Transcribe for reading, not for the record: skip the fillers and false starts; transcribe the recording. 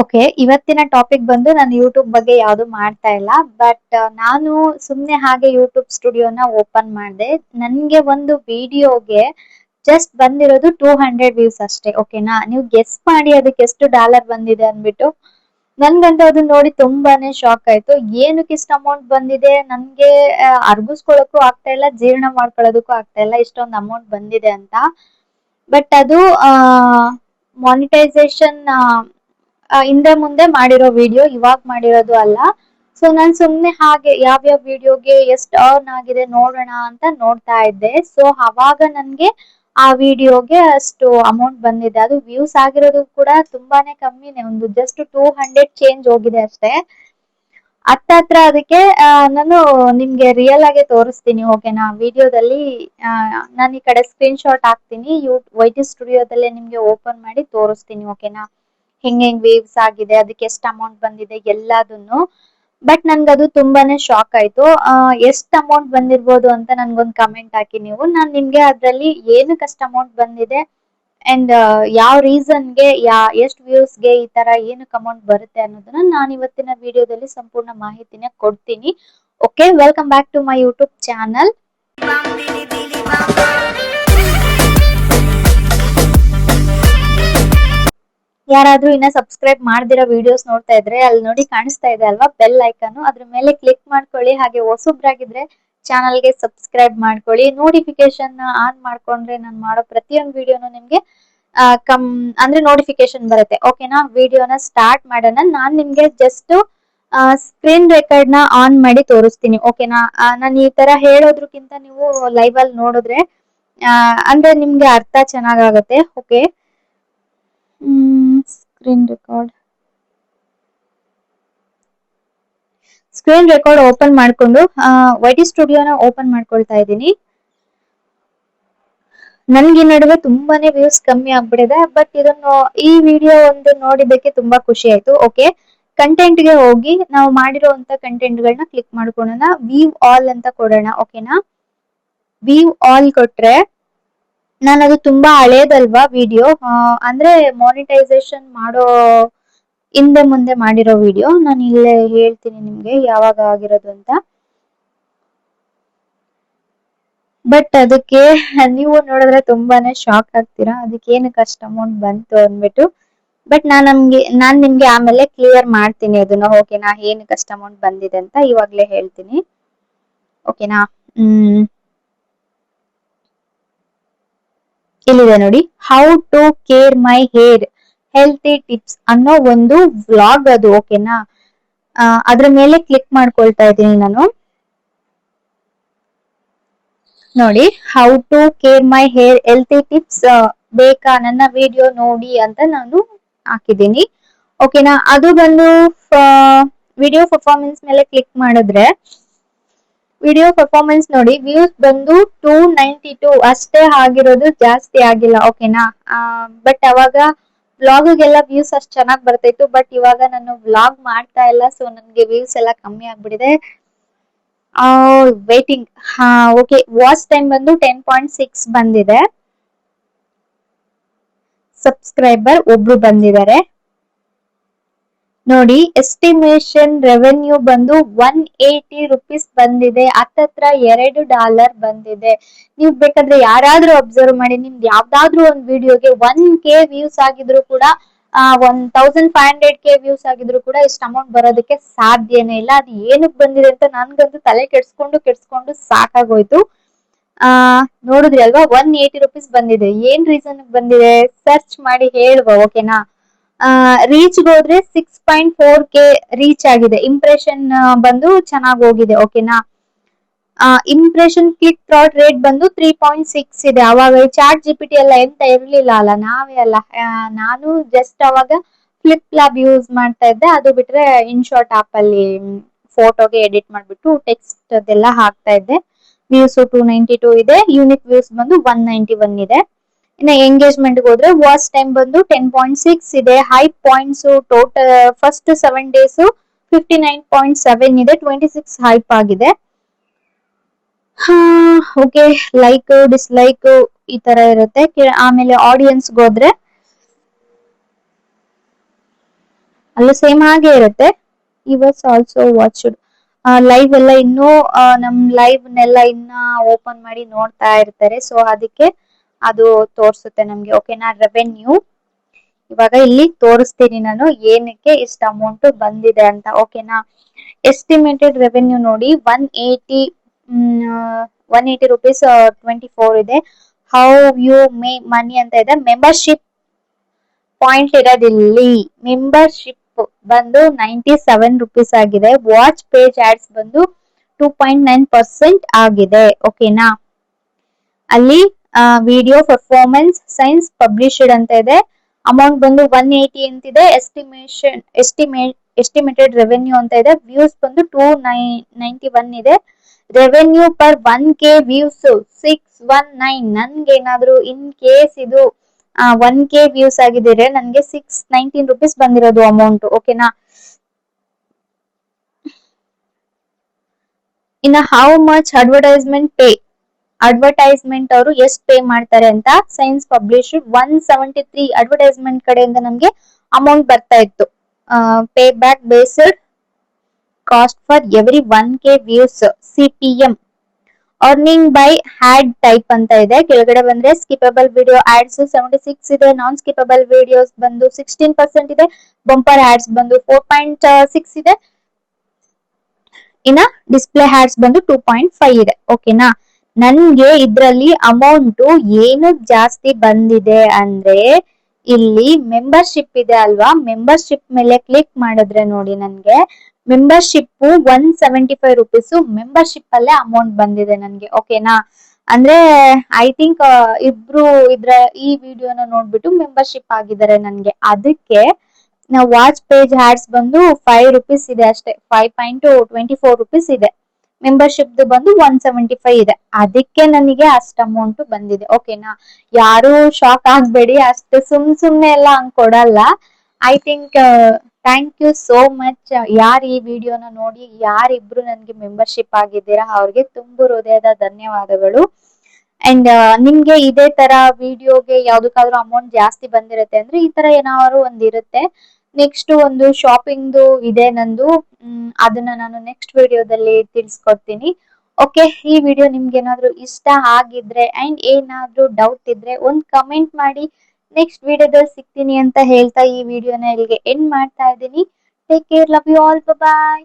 Okay, ಇವತ್ತಿನ topic ಬಂದು ನಾನು ಯೂಟ್ಯೂಬ್ ಬಗ್ಗೆ ಯಾವುದು ಮಾಡ್ತಾ ಇಲ್ಲ. ಬಟ್ ನಾನು ಸುಮ್ನೆ ಹಾಗೆ ಯೂಟ್ಯೂಬ್ ಸ್ಟುಡಿಯೋನ ಓಪನ್ ಮಾಡಿದೆ. ನನ್ಗೆ ಒಂದು ವಿಡಿಯೋಗೆ ಜಸ್ಟ್ ಬಂದಿರೋದು 200 ವ್ಯೂಸ್ ಅಷ್ಟೇ. ಓಕೆನಾ, ನೀವು ಗೆಸ್ ಮಾಡಿ ಅದಕ್ಕೆ ಎಷ್ಟು ಡಾಲರ್ ಬಂದಿದೆ ಅಂದ್ಬಿಟ್ಟು. ನನ್ಗಂತೂ ಅದನ್ನ ನೋಡಿ ತುಂಬಾನೇ ಶಾಕ್ ಆಯ್ತು. ಏನಕ್ಕೆ ಇಷ್ಟ ಅಮೌಂಟ್ ಬಂದಿದೆ ನನ್ಗೆ ಅರ್ಗಿಸ್ಕೊಳಕ್ಕೂ ಆಗ್ತಾ ಇಲ್ಲ, ಜೀರ್ಣ ಮಾಡ್ಕೊಳ್ಳೋದಕ್ಕೂ ಆಗ್ತಾ ಇಲ್ಲ ಇಷ್ಟೊಂದು ಅಮೌಂಟ್ ಬಂದಿದೆ ಅಂತ. ಬಟ್ ಅದು ಮಾನಿಟೈಸೇಷನ್ ಹಿಂದೆ ಮುಂದೆ ಮಾಡಿರೋ ವಿಡಿಯೋ, ಇವಾಗ ಮಾಡಿರೋದು ಅಲ್ಲ. ಸೊ ನಾನ್ ಸುಮ್ನೆ ಹಾಗೆ ಯಾವ್ಯಾವ ವಿಡಿಯೋಗೆ ಎಷ್ಟು ಅರ್ನ್ ಆಗಿದೆ ನೋಡೋಣ ಅಂತ ನೋಡ್ತಾ ಇದ್ದೆ. ಸೊ ಅವಾಗ ನನ್ಗೆ ಆ ವಿಡಿಯೋಗೆ ಅಷ್ಟು ಅಮೌಂಟ್ ಬಂದಿದೆ. ಅದು ವ್ಯೂಸ್ ಆಗಿರೋದು ಕೂಡ ತುಂಬಾನೇ ಕಮ್ಮಿನೇ, ಒಂದು ಜಸ್ಟ್ 200 ಚೇಂಜ್ ಹೋಗಿದೆ ಅಷ್ಟೇ. ಹತ್ತತ್ರ ಅದಕ್ಕೆ ನಾನು ನಿಮ್ಗೆ ರಿಯಲ್ ಆಗಿ ತೋರಿಸ್ತೀನಿ. ಓಕೆನಾ, ವಿಡಿಯೋದಲ್ಲಿ ನಾನು ಈ ಕಡೆ ಸ್ಕ್ರೀನ್ ಶಾಟ್ ಹಾಕ್ತೀನಿ. ವೈಟಿ ಸ್ಟುಡಿಯೋದಲ್ಲೇ ನಿಮ್ಗೆ ಓಪನ್ ಮಾಡಿ ತೋರಿಸ್ತೀನಿ. ಓಕೆನಾ, ಹೆಂಗ್ ವೇವ್ಸ್ ಆಗಿದೆ, ಅದಕ್ಕೆ ಎಷ್ಟು ಅಮೌಂಟ್ ಬಂದಿದೆ ಎಲ್ಲದನ್ನು. ಬಟ್ ನನ್ಗದು ತುಂಬಾನೇ ಶಾಕ್ ಆಯ್ತು. ಎಷ್ಟು ಅಮೌಂಟ್ ಬಂದಿರ್ಬೋದು ಅಂತ ನನ್ಗೊಂದು ಕಮೆಂಟ್ ಹಾಕಿ ನೀವು. ನಾನ್ ನಿಮ್ಗೆ ಅದ್ರಲ್ಲಿ ಏನಕ್ಕೆ ಅಷ್ಟು ಅಮೌಂಟ್ ಬಂದಿದೆ ಅಂಡ್ ಯಾವ ರೀಸನ್ಗೆ ಎಷ್ಟು ವ್ಯೂಸ್ಗೆ ಈ ತರ ಏನಕ್ಕೆ ಅಮೌಂಟ್ ಬರುತ್ತೆ ಅನ್ನೋದನ್ನ ನಾನು ಇವತ್ತಿನ ವಿಡಿಯೋದಲ್ಲಿ ಸಂಪೂರ್ಣ ಮಾಹಿತಿನ ಕೊಡ್ತೀನಿ. Okay, welcome back to my YouTube channel. ಯಾರಾದ್ರೂ ಇನ್ನ ಸಬ್ಸ್ಕ್ರೈಬ್ ಮಾಡ್ದಿರೋ ವಿಡಿಯೋಸ್ ನೋಡ್ತಾ ಇದ್ರೆ ಅಲ್ಲಿ ನೋಡಿ ಕಾಣಿಸ್ತಾ ಇದೆ ಅಲ್ವಾ ಬೆಲ್ ಐಕಾನ್, ಅದ್ರ ಮೇಲೆ ಕ್ಲಿಕ್ ಮಾಡ್ಕೊಳ್ಳಿ. ಹಾಗೆ ಹೊಸಬ್ರಾಗಿದ್ರೆ ಚಾನಲ್ಗೆ ಸಬ್ಸ್ಕ್ರೈಬ್ ಮಾಡ್ಕೊಳ್ಳಿ. ನೋಟಿಫಿಕೇಶನ್ ಆನ್ ಮಾಡ್ಕೊಂಡ್ರೆ ನಾನು ಮಾಡೋ ಪ್ರತಿಯೊಂದು ವಿಡಿಯೋನು ನಿಮ್ಗೆ ಅಂದ್ರೆ ನೋಟಿಫಿಕೇಶನ್ ಬರುತ್ತೆ. ಓಕೆನಾ, ವಿಡಿಯೋನ ಸ್ಟಾರ್ಟ್ ಮಾಡೋಣ. ನಾನ್ ನಿಮ್ಗೆ ಜಸ್ಟ್ ಸ್ಕ್ರೀನ್ ರೆಕಾರ್ಡ್ ನ ಆನ್ ಮಾಡಿ ತೋರಿಸ್ತೀನಿ. ಓಕೆನಾ, ನಾನು ಈ ತರ ಹೇಳೋದ್ರಕ್ಕಿಂತ ನೀವು ಲೈವ್ ಅಲ್ಲಿ ನೋಡಿದ್ರೆ ಅಂದ್ರೆ ನಿಮ್ಗೆ ಅರ್ಥ ಚೆನ್ನಾಗಾಗತ್ತೆ. ಓಕೆ, ಸ್ಕ್ರೀನ್ ರೆಕಾರ್ಡ್ ಓಪನ್ ಮಾಡ್ಕೊಂಡು ವೈಟಿ ಸ್ಟುಡಿಯೋನ ಓಪನ್ ಮಾಡ್ಕೊಳ್ತಾ ಇದ್ದೀನಿ. ನನ್ಗೆ ಈ ನಡುವೆ ತುಂಬಾನೇ ವ್ಯೂಸ್ ಕಮ್ಮಿ ಆಗ್ಬಿಟ್ಟಿದೆ. ಬಟ್ ಇದನ್ನು ಈ ವಿಡಿಯೋ ಒಂದು ನೋಡಿದ್ದಕ್ಕೆ ತುಂಬಾ ಖುಷಿ ಆಯ್ತು. ಓಕೆ, ಕಂಟೆಂಟ್ ಗೆ ಹೋಗಿ ನಾವು ಮಾಡಿರೋಂತ ಕಂಟೆಂಟ್ ಗಳನ್ನ ಕ್ಲಿಕ್ ಮಾಡ್ಕೊಳ್ಳೋಣ. ವ್ಯೂ ಆಲ್ ಅಂತ ಕೊಡೋಣ. ಓಕೆನಾ, ವ್ಯೂ ಆಲ್ ಕೊಟ್ರೆ ನಾನು ಅದು ತುಂಬಾ ಹಳೇದಲ್ವಾ ವಿಡಿಯೋ, ಅಂದ್ರೆ ಮಾನಿಟೈಸೇಷನ್ ಮಾಡೋ ಹಿಂದೆ ಮುಂದೆ ಮಾಡಿರೋ ವಿಡಿಯೋ. ನಾನು ಇಲ್ಲೇ ಹೇಳ್ತೀನಿ ನಿಮ್ಗೆ ಯಾವಾಗ ಆಗಿರೋದು ಅಂತ. ಬಟ್ ಅದಕ್ಕೆ ನೀವು ನೋಡಿದ್ರೆ ತುಂಬಾನೇ ಶಾಕ್ ಆಗ್ತೀರಾ, ಅದಕ್ಕೆ ಏನಕ್ಕೆ ಅಷ್ಟು ಅಮೌಂಟ್ ಬಂತು ಅಂದ್ಬಿಟ್ಟು. ಬಟ್ ನಾನ್ ನಿಮ್ಗೆ ಆಮೇಲೆ ಕ್ಲಿಯರ್ ಮಾಡ್ತೀನಿ ಅದನ್ನ. ಓಕೆನಾ, ಏನಕ್ಕೆ ಅಷ್ಟು ಅಮೌಂಟ್ ಬಂದಿದೆ ಅಂತ ಇವಾಗ್ಲೇ ಹೇಳ್ತೀನಿ. ಓಕೆನಾ, ಇಲ್ಲಿದೆ ನೋಡಿ, how to care my hair healthy tips ಅನ್ನೋ ಒಂದು ವ್ಲಾಗ್ ಅದು. ಓಕೆನಾ, ಅದ್ರ ಮೇಲೆ ಕ್ಲಿಕ್ ಮಾಡ್ಕೊಳ್ತಾ ಇದ್ದೀನಿ ನಾನು. ನೋಡಿ, how to care my hair healthy tips ಬೇಕಾ ನನ್ನ ವಿಡಿಯೋ ನೋಡಿ ಅಂತ ನಾನು ಹಾಕಿದ್ದೀನಿ. ಓಕೆನಾ, ಅದು ಬಂದು ವಿಡಿಯೋ ಪರ್ಫಾರ್ಮೆನ್ಸ್ ಮೇಲೆ ಕ್ಲಿಕ್ ಮಾಡಿದ್ರೆ ವಿಡಿಯೋ ಪರ್ಫಾರ್ಮೆನ್ಸ್ ನೋಡಿ, ವ್ಯೂಸ್ ಬಂದು 292 ಅಷ್ಟೇ ಆಗಿರೋದು, ಜಾಸ್ತಿ ಆಗಿಲ್ಲ. ಓಕೆನಾ, ಬಟ್ ಅವಾಗ ವ್ಲಾಗ್ಗೆಲ್ಲ ವ್ಯೂಸ್ ಅಷ್ಟು ಚೆನ್ನಾಗಿ ಬರ್ತಾಯಿತ್ತು. ಬಟ್ ಇವಾಗ ನಾನು ವ್ಲಾಗ್ ಮಾಡ್ತಾ ಇಲ್ಲ, ಸೊ ನನ್ಗೆ ವ್ಯೂಸ್ ಎಲ್ಲ ಕಮ್ಮಿ ಆಗ್ಬಿಟ್ಟಿದೆ. ವೇಟಿಂಗ್. ಓಕೆ, ವಾಚ್ ಟೈಮ್ ಬಂದು 10.6 ಬಂದಿದೆ. ಸಬ್ಸ್ಕ್ರೈಬರ್ ಒಬ್ರು ಬಂದಿದ್ದಾರೆ ನೋಡಿ. ಎಸ್ಟಿಮೇಷನ್ ರೆವೆನ್ಯೂ ಬಂದು 180 ರೂಪೀಸ್ ಬಂದಿದೆ. ಹತ್ತತ್ರ $2 ಬಂದಿದೆ. ನೀವ್ ಬೇಕಾದ್ರೆ ಯಾರಾದ್ರೂ ಅಬ್ಸರ್ವ್ ಮಾಡಿ, ನಿಮ್ದು ಯಾವ್ದಾದ್ರು ಒಂದ್ ವಿಡಿಯೋಗೆ 1K ವ್ಯೂಸ್ ಆಗಿದ್ರು ಕೂಡ 1500K ವ್ಯೂಸ್ ಆಗಿದ್ರು ಕೂಡ ಇಷ್ಟು ಅಮೌಂಟ್ ಬರೋದಕ್ಕೆ ಸಾಧ್ಯನೇ ಇಲ್ಲ. ಅದು ಏನಕ್ಕೆ ಬಂದಿದೆ ಅಂತ ನನ್ಗಂತೂ ತಲೆ ಕೆಡ್ಸ್ಕೊಂಡು ಸಾಕಾಗೋಯ್ತು. ನೋಡಿದ್ರಿ ಅಲ್ವಾ, 180 ರೂಪೀಸ್ ಬಂದಿದೆ. ಏನ್ ರೀಸನ್ ಬಂದಿದೆ ಸರ್ಚ್ ಮಾಡಿ ಹೇಳುವ. ಓಕೆನಾ, ರೀಚ್ ಹೋದ್ರೆ 6.4K ರೀಚ್ ಆಗಿದೆ. ಇಂಪ್ರೆಷನ್ ಬಂದು ಚೆನ್ನಾಗಿ ಹೋಗಿದೆ. ಓಕೆನಾ, ಇಂಪ್ರೆಷನ್ ಕ್ಲಿಕ್ ಥ್ರಾಟ್ ರೇಟ್ ಬಂದು 3.6 ಇದೆ. ಅವಾಗ ಚಾಟ್ ಜಿಪಿಟಿ ಎಲ್ಲ ಎಂತ ಇರ್ಲಿಲ್ಲ ಅಲ್ಲ, ನಾವೇ ಅಲ್ಲ. ನಾನು ಜಸ್ಟ್ ಅವಾಗ ಫ್ಲಿಪ್ ಲ್ಯಾಬ್ ಯೂಸ್ ಮಾಡ್ತಾ ಇದ್ದೆ. ಅದು ಬಿಟ್ರೆ ಇನ್ಶಾರ್ಟ್ ಆಪ್ ಅಲ್ಲಿ ಫೋಟೋಗೆ ಎಡಿಟ್ ಮಾಡ್ಬಿಟ್ಟು ಟೆಕ್ಸ್ಟ್ ಅದೆಲ್ಲ ಹಾಕ್ತಾ ಇದ್ದೆ. ವ್ಯೂಸ್ 292 ಇದೆ. ಯೂನಿಕ್ ವ್ಯೂಸ್ ಬಂದು 191 ಇದೆ. ಇನ್ನು ಎಂಗೇಜ್ಮೆಂಟ್ ಹೋದ್ರೆ ವಾಚ್ ಟೈಮ್ ಬಂದು 10.6 ಇದೆ. High points total first 7 days 59.7 ಇದೆ. 26 ಹೈಪ್ ಆಗಿದೆ. ಓಕೆ, ಲೈಕ್ ಡಿಸ್ಲೈಕ್ ಈ ತರ ಇರುತ್ತೆ. ಆಮೇಲೆ ಆಡಿಯನ್ಸ್ ಹೋದ್ರೆ ಅಲ್ಲೂ ಸೇಮ್ ಹಾಗೆ ಇರುತ್ತೆ. ಈ ವಾಸ್ ಆಲ್ಸೋ ವಾಚ್ಡ್. ಲೈವ್ ಎಲ್ಲ ಇನ್ನೂ ನಮ್ ಲೈವ್ನೆಲ್ಲ ಇನ್ನ ಓಪನ್ ಮಾಡಿ ನೋಡ್ತಾ ಇರ್ತಾರೆ. ಸೊ ಅದಕ್ಕೆ ಅದು ತೋರ್ಸುತ್ತೆ ನಮ್ಗೆ. ಓಕೆನಾ, ರೆವೆನ್ಯೂ ಇವಾಗ ಇಲ್ಲಿ ತೋರಿಸ್ತೀನಿ ನಾನು ಏನಕ್ಕೆ ಇಷ್ಟು ಅಮೌಂಟ್ ಬಂದಿದೆ ಅಂತ. ಓಕೆನಾ, ಎಸ್ಟಿಮೇಟೆಡ್ ರೆವೆನ್ಯೂ ನೋಡಿ 180 ರುಪೀಸ್ 24 ಇದೆ. ಹೌ ಯು ಮೇ ಮನಿ ಅಂತ ಇದೆ. Membership point ಇರೋದಿಲ್ಲಿ. ಮೆಂಬರ್ಶಿಪ್ ಬಂದು 97 ರುಪೀಸ್ ಆಗಿದೆ. ವಾಚ್ ಪೇಜ್ ಆಡ್ಸ್ ಬಂದು 2.9% ಆಗಿದೆ. ಓಕೆನಾ, ಅಲ್ಲಿ ವಿಡಿಯೋ ಪರ್ಫಾರ್ಮೆನ್ಸ್ ಸೈನ್ಸ್ ಪಬ್ಲಿಷ್ಡ್ ಅಂತ ಇದೆ. ಅಮೌಂಟ್ ಬಂದು 180 ಅಂತಿದೆ. ಎಸ್ಟಿಮೇಟೆಡ್ ರೆವೆನ್ಯೂ ಅಂತ ಇದೆ. ವ್ಯೂಸ್ ಬಂದು 291 ಇದೆ. Revenue per 1K views 619. ನನ್ಗೇನಾದ್ರೂ ಇನ್ ಕೇಸ್ ಇದು 1K ವ್ಯೂಸ್ ಆಗಿದ್ರೆ ನನ್ಗೆ 619 ರುಪೀಸ್ ಬಂದಿರೋದು ಅಮೌಂಟ್. ಓಕೆನಾ, ಇನ್ನ how much advertisement pay, advertisement ಅವರು ಎಷ್ಟು ಪೇ ಮಾಡ್ತಾರೆ ಅಂತ. ಸೈನ್ಸ್ ಪಬ್ಲಿಷ್ಡ್ 173 ಅಡ್ವರ್ಟೈಸ್ಮೆಂಟ್ ಕಡೆಯಿಂದ ನಮ್ಗೆ ಅಮೌಂಟ್ ಬರ್ತಾ ಇತ್ತು. Pay back based cost for every 1K views CPM. Earning by had type ಅಂತ ಇದೆ. ಕೆಳಗಡೆ ಬಂದ್ರೆ ಸ್ಕಿಪಬಲ್ ವಿಡಿಯೋ ಆಡ್ಸ್ 76 ಇದೆ. ನಾನ್ ಸ್ಕಿಪಬಲ್ ವಿಡಿಯೋಸ್ ಬಂದು 16% ಇದೆ. ಬಂಪರ್ ಆಡ್ಸ್ ಬಂದು 4.6 ಇದೆ. ಇನ್ನ ಡಿಸ್ಪ್ಲೇ ಹ್ಯಾಡ್ಸ್ ಬಂದು 2.5 ಇದೆ. ಓಕೆನಾ, ನನ್ಗೆ ಇದ್ರಲ್ಲಿ ಅಮೌಂಟ್ ಏನು ಜಾಸ್ತಿ ಬಂದಿದೆ ಅಂದ್ರೆ ಇಲ್ಲಿ ಮೆಂಬರ್ಶಿಪ್ ಇದೆ ಅಲ್ವಾ, ಮೆಂಬರ್ಶಿಪ್ ಮೇಲೆ ಕ್ಲಿಕ್ ಮಾಡಿದ್ರೆ ನೋಡಿ ನನ್ಗೆ ಮೆಂಬರ್ಶಿಪ್ 175 ರುಪೀಸ್ ಮೆಂಬರ್ಶಿಪ್ ಅಲ್ಲೇ ಅಮೌಂಟ್ ಬಂದಿದೆ ನನ್ಗೆ. ಓಕೆನಾ, ಅಂದ್ರೆ ಐ ಥಿಂಕ್ ಇಬ್ರು ಈ ವಿಡಿಯೋನ ನೋಡ್ಬಿಟ್ಟು ಮೆಂಬರ್ಶಿಪ್ ಆಗಿದ್ದಾರೆ ನನ್ಗೆ. ಅದಕ್ಕೆ ನಾವು ವಾಚ್ ಪೇಜ್ ಹ್ಯಾಡ್ಸ್ ಬಂದು 5 ರುಪೀಸ್ ಇದೆ ಅಷ್ಟೇ. 5.24 ರುಪೀಸ್ ಇದೆ. ಮೆಂಬರ್ಶಿಪ್ ಬಂದು 175 ಇದೆ. ಅದಕ್ಕೆ ನನಗೆ ಅಷ್ಟು ಅಮೌಂಟ್ ಬಂದಿದೆ. ಓಕೆನಾ, ಯಾರು ಶಾಕ್ ಆಗ್ಬೇಡಿ, ಅಷ್ಟು ಸುಮ್ನೆ ಎಲ್ಲ ಹಂಗ್ ಕೊಡಲ್ಲ. I think thank you so much. ಯಾರು ಈ ವಿಡಿಯೋನ ನೋಡಿ ಯಾರಿಬ್ರು ನನ್ಗೆ ಮೆಂಬರ್ಶಿಪ್ ಆಗಿದ್ದೀರಾ ಅವ್ರಿಗೆ ತುಂಬು ಹೃದಯದ ಧನ್ಯವಾದಗಳು. ಅಂಡ್ ನಿಮ್ಗೆ ಇದೇ ತರ ವಿಡಿಯೋಗೆ ಯಾವ್ದಕ್ಕಾದ್ರೂ ಅಮೌಂಟ್ ಜಾಸ್ತಿ ಬಂದಿರುತ್ತೆ ಅಂದ್ರೆ ಈ ತರ ಏನಾದ್ರು ಒಂದ್ ಇರುತ್ತೆ. ನೆಕ್ಸ್ಟ್ ಒಂದು ಶಾಪಿಂಗ್ ಇದೆ ನಂದು. ಅದನ್ನ ನಾನು ನೆಕ್ಸ್ಟ್ ವಿಡಿಯೋದಲ್ಲಿ ತಿಳಿಸ್ಕೊಡ್ತೀನಿ. ಓಕೆ, ಈ ವಿಡಿಯೋ ನಿಮ್ಗೆ ಏನಾದ್ರು ಇಷ್ಟ ಆಗಿದ್ರೆ ಅಂಡ್ ಏನಾದ್ರೂ ಡೌಟ್ ಇದ್ರೆ ಒಂದ್ ಕಮೆಂಟ್ ಮಾಡಿ. ನೆಕ್ಸ್ಟ್ ವಿಡಿಯೋದಲ್ಲಿ ಸಿಗ್ತೀನಿ ಅಂತ ಹೇಳ್ತಾ ಈ ವಿಡಿಯೋನ ಇಲ್ಲಿಗೆ ಎಂಡ್ ಮಾಡ್ತಾ ಇದ್ದೀನಿ. Take care, love you all, bye.